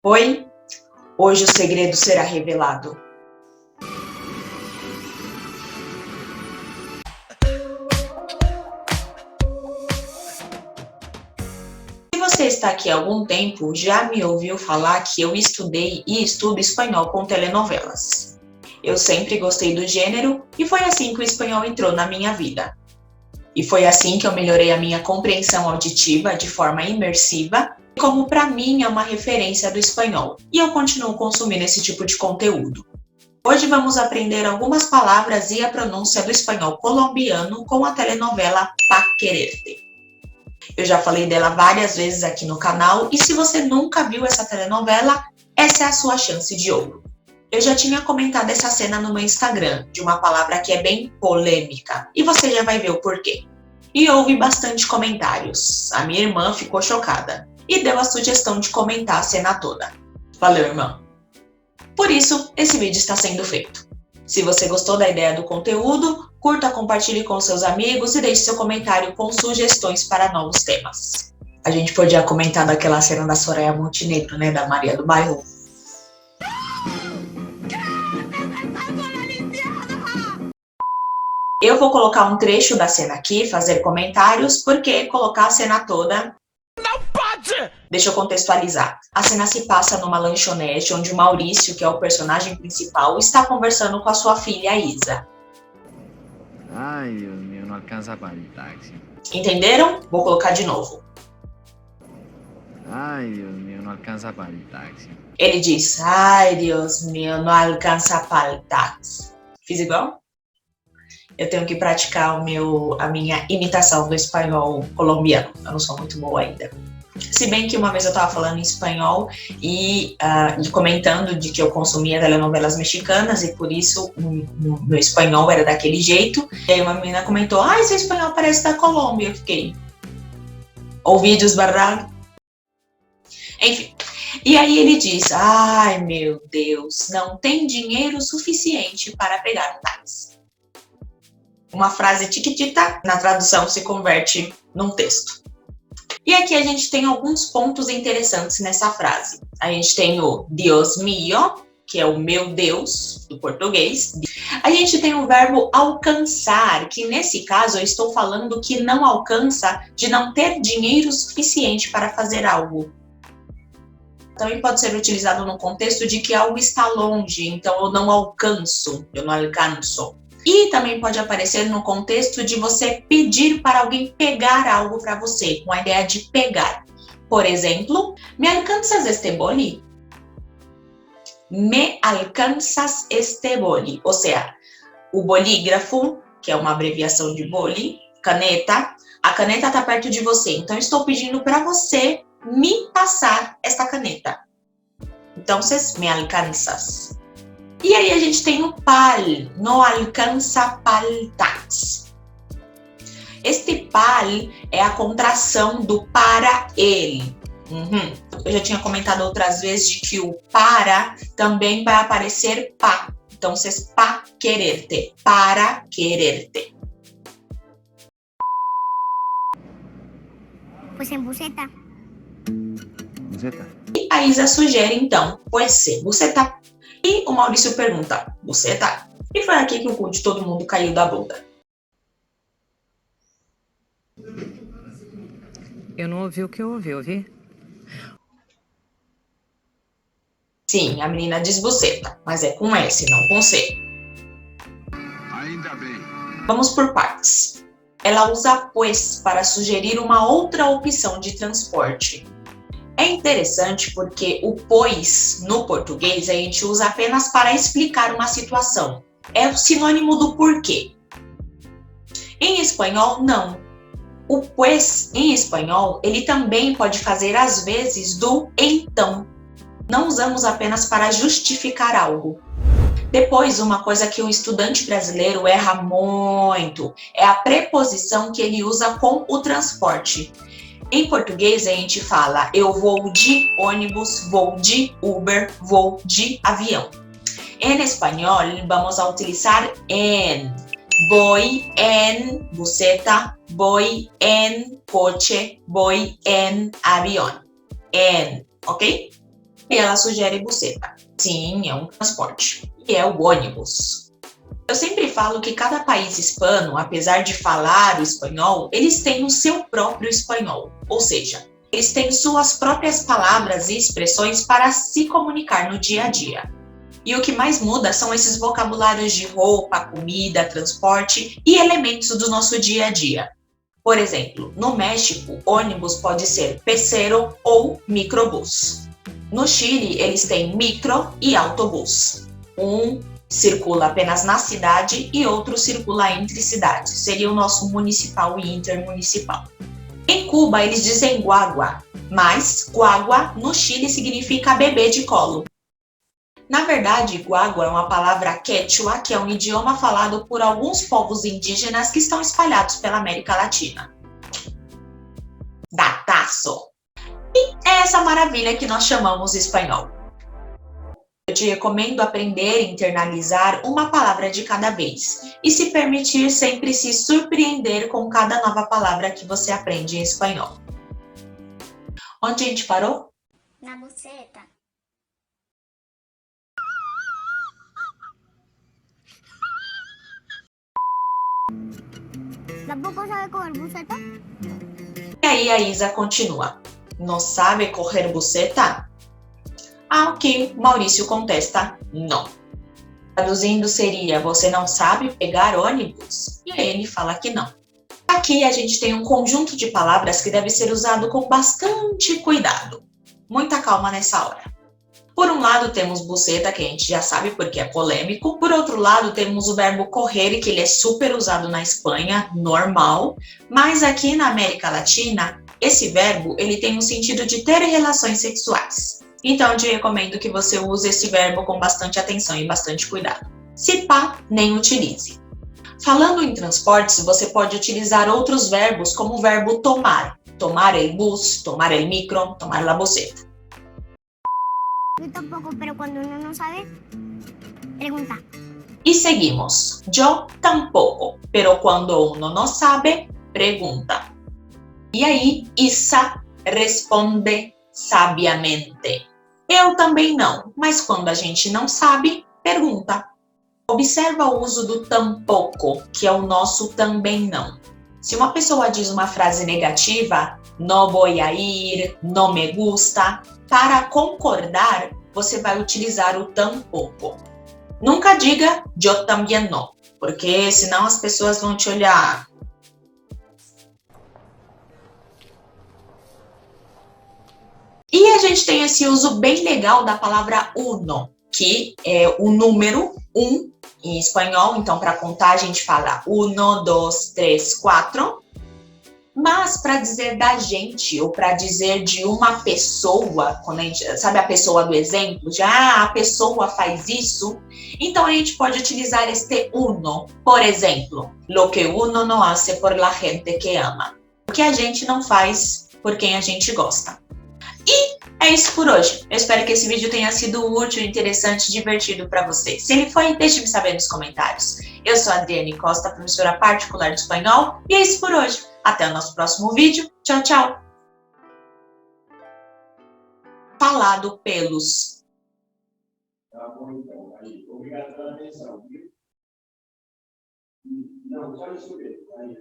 Oi, hoje o segredo será revelado. Se você está aqui há algum tempo, já me ouviu falar que eu estudei e estudo espanhol com telenovelas. Eu sempre gostei do gênero e foi assim que o espanhol entrou na minha vida. E foi assim que eu melhorei a minha compreensão auditiva de forma imersiva, como para mim é uma referência do espanhol, e eu continuo consumindo esse tipo de conteúdo. Hoje vamos aprender algumas palavras e a pronúncia do espanhol colombiano com a telenovela Pa Quererte. Eu já falei dela várias vezes aqui no canal e se você nunca viu essa telenovela, essa é a sua chance de ouro. Eu já tinha comentado essa cena no meu Instagram, de uma palavra que é bem polêmica, e você já vai ver o porquê. E houve bastante comentários. A minha irmã ficou chocada e deu a sugestão de comentar a cena toda. Valeu, irmã! Por isso, esse vídeo está sendo feito. Se você gostou da ideia do conteúdo, curta, compartilhe com seus amigos e deixe seu comentário com sugestões para novos temas. A gente podia comentar daquela cena da Soraya Montenegro, né, da Maria do Bairro. Eu vou colocar um trecho da cena aqui, fazer comentários, porque colocar a cena toda... Não pode! Deixa eu contextualizar. A cena se passa numa lanchonete, onde o Maurício, que é o personagem principal, está conversando com a sua filha, Isa. Ai, Deus meu, não alcança para o táxi. Entenderam? Vou colocar de novo. Ai, Deus meu, não alcança para o táxi. Ele diz, ai, Deus meu, não alcança para o táxi. Fiz igual? Eu tenho que praticar a minha imitação do espanhol colombiano. Eu não sou muito boa ainda. Se bem que uma vez eu estava falando em espanhol e comentando de que eu consumia telenovelas mexicanas e por isso o meu espanhol era daquele jeito. E aí uma menina comentou, seu espanhol parece da Colômbia. Eu fiquei, ouvi desbarrar. Enfim, e aí ele diz, ai meu Deus, não tem dinheiro suficiente para pegar um táxi. Uma frase tiquitita, na tradução se converte num texto. E aqui a gente tem alguns pontos interessantes nessa frase. A gente tem o Dios mío, que é o meu Deus, do português. A gente tem o verbo alcançar, que nesse caso eu estou falando que não alcança de não ter dinheiro suficiente para fazer algo. Também pode ser utilizado no contexto de que algo está longe, então eu não alcanço, eu não alcanço. E também pode aparecer no contexto de você pedir para alguém pegar algo para você, com a ideia de pegar. Por exemplo, ¿me alcanzas este boli? Me alcanzas este boli. Ou seja, o bolígrafo, que é uma abreviação de boli, caneta, a caneta está perto de você. Então, eu estou pedindo para você me passar esta caneta. Então, me alcanzas. E aí a gente tem o pal, no alcanza pal tax. Este pal é a contração do para ele. Eu já tinha comentado outras vezes de que o para também vai aparecer pa. Então, vocês pa quererte, para quererte. Pues en buseta. Buceta. E a Isa sugere então, pois ser buceta. E o Maurício pergunta, buceta? E foi aqui que o cu de todo mundo caiu da bunda. Eu não ouvi o que eu ouvi? Sim, a menina diz buceta, mas é com S, não com C. Ainda bem. Vamos por partes. Ela usa pues para sugerir uma outra opção de transporte. É interessante porque o pois, no português, a gente usa apenas para explicar uma situação. É o sinônimo do porquê. Em espanhol, não. O pues, em espanhol, ele também pode fazer às vezes do então. Não usamos apenas para justificar algo. Depois, uma coisa que o estudante brasileiro erra muito é a preposição que ele usa com o transporte. Em português, a gente fala eu vou de ônibus, vou de Uber, vou de avião. Em espanhol, vamos a utilizar en. Voy en buseta, voy en coche, voy en avión. En, ¿ok? E ela sugere buceta. Sim, é um transporte. E é o ônibus. Eu sempre falo que cada país hispano, apesar de falar o espanhol, eles têm o seu próprio espanhol. Ou seja, eles têm suas próprias palavras e expressões para se comunicar no dia a dia. E o que mais muda são esses vocabulários de roupa, comida, transporte e elementos do nosso dia a dia. Por exemplo, no México, ônibus pode ser pecero ou microbus. No Chile, eles têm micro e autobus. Um circula apenas na cidade e outro circula entre cidades. Seria o nosso municipal e intermunicipal. Em Cuba, eles dizem guagua, mas guagua no Chile significa bebê de colo. Na verdade, guagua é uma palavra quechua, que é um idioma falado por alguns povos indígenas que estão espalhados pela América Latina. Dataço! E é essa maravilha que nós chamamos espanhol. Eu te recomendo aprender e internalizar uma palavra de cada vez e se permitir sempre se surpreender com cada nova palavra que você aprende em espanhol. Onde a gente parou? Na buceta. ¿Tampoco sabe comer buceta? E aí a Isa continua. Não sabe correr buceta? Ao que Maurício contesta, não. Traduzindo seria, você não sabe pegar ônibus? E ele fala que não. Aqui a gente tem um conjunto de palavras que deve ser usado com bastante cuidado. Muita calma nessa hora. Por um lado temos buceta, que a gente já sabe porque é polêmico. Por outro lado temos o verbo correr, que ele é super usado na Espanha, normal. Mas aqui na América Latina, esse verbo ele tem o sentido de ter relações sexuais. Então eu te recomendo que você use esse verbo com bastante atenção e bastante cuidado. Se pá, nem utilize. Falando em transportes, você pode utilizar outros verbos como o verbo tomar. Tomar el bus, tomar el micro, tomar la buceta. Yo tampoco, pero cuando uno no sabe, pregunta. E seguimos. Yo tampoco, pero cuando uno no sabe, pregunta. E aí, Isa responde sabiamente. Eu também não, mas quando a gente não sabe, pergunta. Observa o uso do tampouco, que é o nosso também não. Se uma pessoa diz uma frase negativa, no voy a ir, no me gusta, para concordar, você vai utilizar o tampouco. Nunca diga yo también no, porque senão as pessoas vão te olhar. E a gente tem esse uso bem legal da palavra uno, que é o número 1 em espanhol. Então, para contar, a gente fala 1, 2, 3, 4. Mas para dizer da gente, ou para dizer de uma pessoa, quando a gente, sabe a pessoa do exemplo? De, a pessoa faz isso. Então, a gente pode utilizar este uno. Por exemplo, lo que uno no hace por la gente que ama. O que a gente não faz por quem a gente gosta. E é isso por hoje. Eu espero que esse vídeo tenha sido útil, interessante e divertido para você. Se ele foi, deixe-me saber nos comentários. Eu sou a Adriane Costa, professora particular de espanhol, e é isso por hoje. Até o nosso próximo vídeo. Tchau, tchau! Falado pelos. Tá bom, então. Aí, obrigado pela atenção, viu? Não, só isso mesmo. Aí,